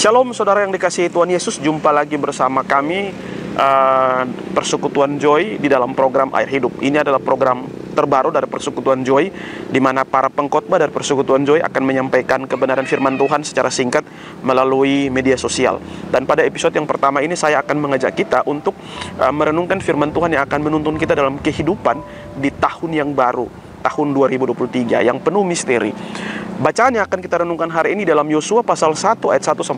Shalom saudara yang dikasihi Tuhan Yesus, jumpa lagi bersama kami Persekutuan Joy di dalam program Air Hidup. Ini adalah program terbaru dari Persekutuan Joy, di mana para pengkhotbah dari Persekutuan Joy akan menyampaikan kebenaran firman Tuhan secara singkat melalui media sosial. Dan pada episode yang pertama ini saya akan mengajak kita untuk merenungkan firman Tuhan yang akan menuntun kita dalam kehidupan di tahun yang baru, tahun 2023 yang penuh misteri. Bacaan yang akan kita renungkan hari ini dalam Yosua pasal 1 ayat 1-8.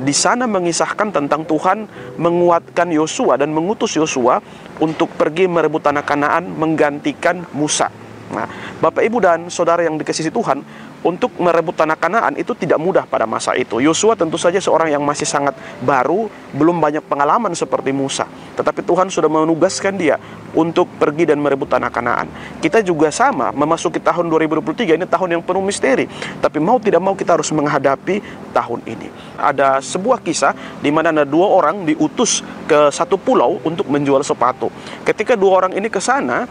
Di sana mengisahkan tentang Tuhan menguatkan Yosua dan mengutus Yosua untuk pergi merebut tanah Kanaan menggantikan Musa. Nah, Bapak Ibu dan saudara yang dikasihi Tuhan, untuk merebut tanah Kanaan itu tidak mudah pada masa itu. Yosua tentu saja seorang yang masih sangat baru, belum banyak pengalaman seperti Musa. Tetapi Tuhan sudah menugaskan dia untuk pergi dan merebut tanah Kanaan. Kita juga sama, memasuki tahun 2023, ini tahun yang penuh misteri. Tapi mau tidak mau kita harus menghadapi tahun ini. Ada sebuah kisah di mana ada dua orang diutus ke satu pulau untuk menjual sepatu. Ketika dua orang ini ke sana,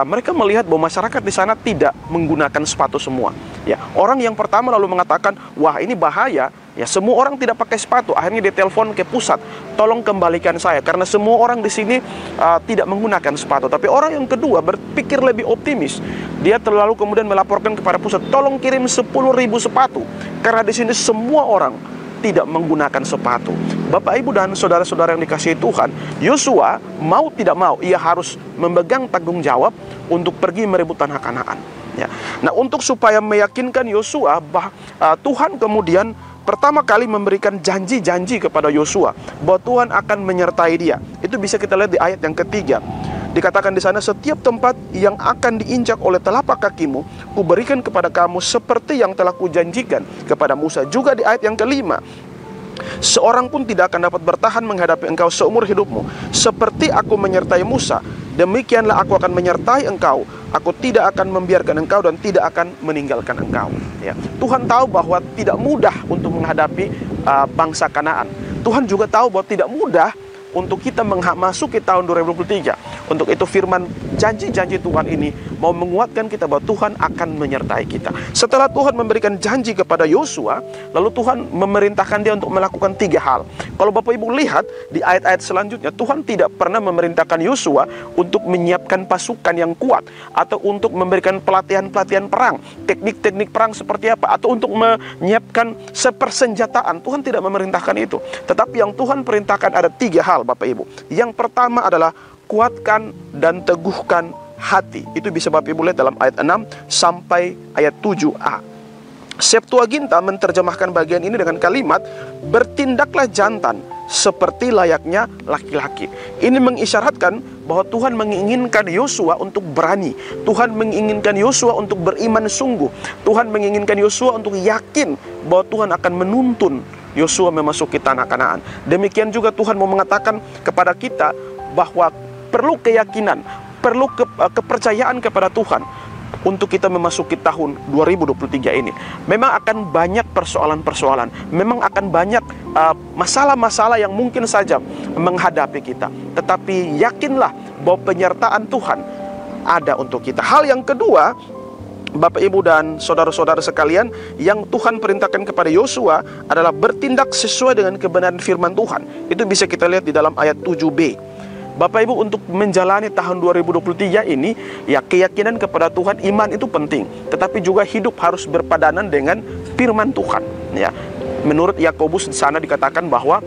mereka melihat bahwa masyarakat di sana tidak menggunakan sepatu semua. Ya, orang yang pertama lalu mengatakan, wah ini bahaya. Ya, semua orang tidak pakai sepatu. Akhirnya dia telepon ke pusat, tolong kembalikan saya karena semua orang di sini tidak menggunakan sepatu. Tapi orang yang kedua berpikir lebih optimis. Dia terlalu kemudian melaporkan kepada pusat, tolong kirim 10.000 sepatu karena di sini semua orang tidak menggunakan sepatu. Bapak Ibu dan saudara-saudara yang dikasihi Tuhan, Yosua mau tidak mau ia harus memegang tanggung jawab untuk pergi merebut tanah Kanaan. Ya. Nah, untuk supaya meyakinkan Yosua Tuhan kemudian pertama kali memberikan janji-janji kepada Yosua bahwa Tuhan akan menyertai dia. Itu bisa kita lihat di ayat yang ketiga. Dikatakan di sana, setiap tempat yang akan diinjak oleh telapak kakimu, kuberikan kepada kamu seperti yang telah kujanjikan kepada Musa. Juga di ayat yang kelima, seorang pun tidak akan dapat bertahan menghadapi engkau seumur hidupmu. Seperti aku menyertai Musa, demikianlah aku akan menyertai engkau. Aku tidak akan membiarkan engkau dan tidak akan meninggalkan engkau. Ya. Tuhan tahu bahwa tidak mudah untuk menghadapi bangsa Kanaan. Tuhan juga tahu bahwa tidak mudah untuk kita memasuki tahun 2023. Untuk itu firman janji-janji Tuhan ini mau menguatkan kita bahwa Tuhan akan menyertai kita. Setelah Tuhan memberikan janji kepada Yosua, lalu Tuhan memerintahkan dia untuk melakukan 3 hal. Kalau Bapak Ibu lihat di ayat-ayat selanjutnya, Tuhan tidak pernah memerintahkan Yosua untuk menyiapkan pasukan yang kuat, atau untuk memberikan pelatihan-pelatihan perang, teknik-teknik perang seperti apa, atau untuk menyiapkan sepersenjataan. Tuhan tidak memerintahkan itu. Tetapi yang Tuhan perintahkan ada 3 hal, Bapak Ibu. Yang pertama adalah kuatkan dan teguhkan hati. Itu bisa Bapak Ibu lihat dalam ayat 6 sampai ayat 7a. Septuaginta menerjemahkan bagian ini dengan kalimat, bertindaklah jantan seperti layaknya laki-laki. Ini mengisyaratkan bahwa Tuhan menginginkan Yosua untuk berani. Tuhan menginginkan Yosua untuk beriman sungguh. Tuhan menginginkan Yosua untuk yakin bahwa Tuhan akan menuntun Yosua memasuki tanah Kanaan. Demikian juga Tuhan mau mengatakan kepada kita bahwa perlu keyakinan, perlu kepercayaan kepada Tuhan untuk kita memasuki tahun 2023 ini. Memang akan banyak persoalan-persoalan, memang akan banyak masalah-masalah yang mungkin saja menghadapi kita. Tetapi yakinlah bahwa penyertaan Tuhan ada untuk kita. Hal yang kedua, Bapak Ibu dan saudara-saudara sekalian, yang Tuhan perintahkan kepada Yosua adalah bertindak sesuai dengan kebenaran firman Tuhan. Itu bisa kita lihat di dalam ayat 7b. Bapak Ibu, untuk menjalani tahun 2023 ini, ya keyakinan kepada Tuhan, iman itu penting. Tetapi juga hidup harus berpadanan dengan firman Tuhan. Ya, menurut Yakobus di sana dikatakan bahwa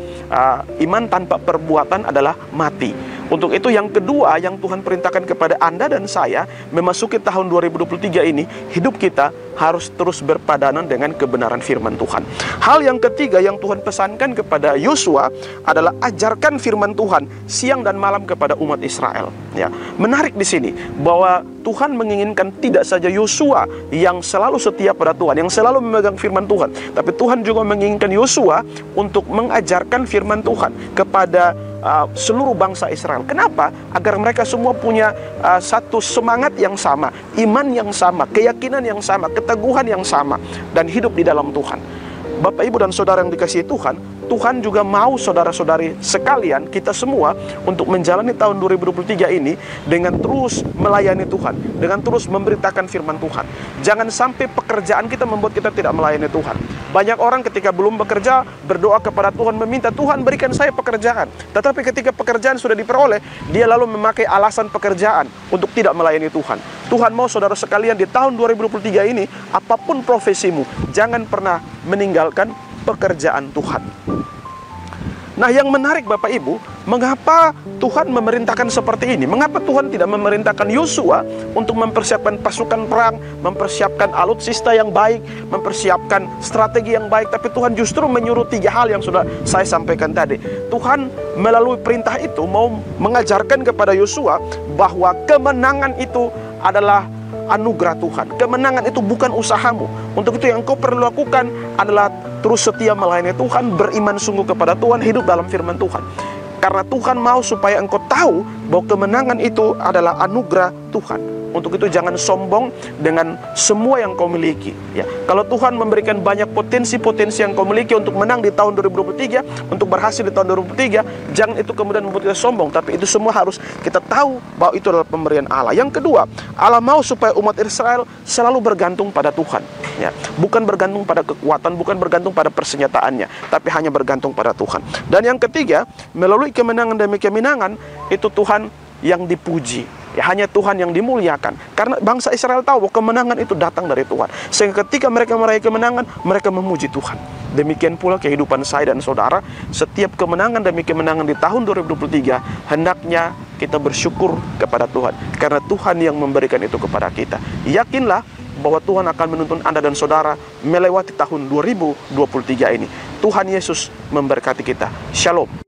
iman tanpa perbuatan adalah mati. Untuk itu yang kedua yang Tuhan perintahkan kepada Anda dan saya memasuki tahun 2023 ini, hidup kita harus terus berpadanan dengan kebenaran firman Tuhan. Hal yang ketiga yang Tuhan pesankan kepada Yosua adalah ajarkan firman Tuhan siang dan malam kepada umat Israel. Ya, menarik di sini bahwa Tuhan menginginkan tidak saja Yosua yang selalu setia pada Tuhan, yang selalu memegang firman Tuhan, tapi Tuhan juga menginginkan Yosua untuk mengajarkan firman Tuhan kepada seluruh bangsa Israel. Kenapa? Agar mereka semua punya satu semangat yang sama, iman yang sama, keyakinan yang sama, keteguhan yang sama, dan hidup di dalam Tuhan. Bapak Ibu dan saudara yang dikasihi Tuhan, Tuhan juga mau saudara-saudari sekalian, kita semua, untuk menjalani tahun 2023 ini dengan terus melayani Tuhan, dengan terus memberitakan firman Tuhan. Jangan sampai pekerjaan kita membuat kita tidak melayani Tuhan. Banyak orang ketika belum bekerja berdoa kepada Tuhan, meminta Tuhan berikan saya pekerjaan. Tetapi ketika pekerjaan sudah diperoleh, dia lalu memakai alasan pekerjaan untuk tidak melayani Tuhan. Tuhan mau saudara sekalian di tahun 2023 ini, apapun profesimu, jangan pernah meninggalkan pekerjaan Tuhan. Nah, yang menarik Bapak Ibu, mengapa Tuhan memerintahkan seperti ini? Mengapa Tuhan tidak memerintahkan Yosua untuk mempersiapkan pasukan perang, mempersiapkan alutsista yang baik, mempersiapkan strategi yang baik, tapi Tuhan justru menyuruh 3 hal yang sudah saya sampaikan tadi. Tuhan melalui perintah itu mau mengajarkan kepada Yosua bahwa kemenangan itu adalah anugerah Tuhan. Kemenangan itu bukan usahamu. Untuk itu yang kau perlu lakukan adalah terus setia melayani Tuhan, beriman sungguh kepada Tuhan, hidup dalam firman Tuhan. Karena Tuhan mau supaya engkau tahu bahwa kemenangan itu adalah anugerah Tuhan. Untuk itu jangan sombong dengan semua yang kau miliki. Ya, kalau Tuhan memberikan banyak potensi-potensi yang kau miliki untuk menang di tahun 2023, untuk berhasil di tahun 2023, jangan itu kemudian membuat kita sombong. Tapi itu semua harus kita tahu bahwa itu adalah pemberian Allah. Yang kedua, Allah mau supaya umat Israel selalu bergantung pada Tuhan. Ya, bukan bergantung pada kekuatan, bukan bergantung pada persenyataannya, tapi hanya bergantung pada Tuhan. Dan yang ketiga, melalui kemenangan demi kemenangan, itu Tuhan yang dipuji. Ya, hanya Tuhan yang dimuliakan. Karena bangsa Israel tahu bahwa kemenangan itu datang dari Tuhan. Sehingga ketika mereka meraih kemenangan, mereka memuji Tuhan. Demikian pula kehidupan saya dan saudara. Setiap kemenangan demi kemenangan di tahun 2023, hendaknya kita bersyukur kepada Tuhan. Karena Tuhan yang memberikan itu kepada kita. Yakinlah bahwa Tuhan akan menuntun Anda dan saudara melewati tahun 2023 ini. Tuhan Yesus memberkati kita. Shalom.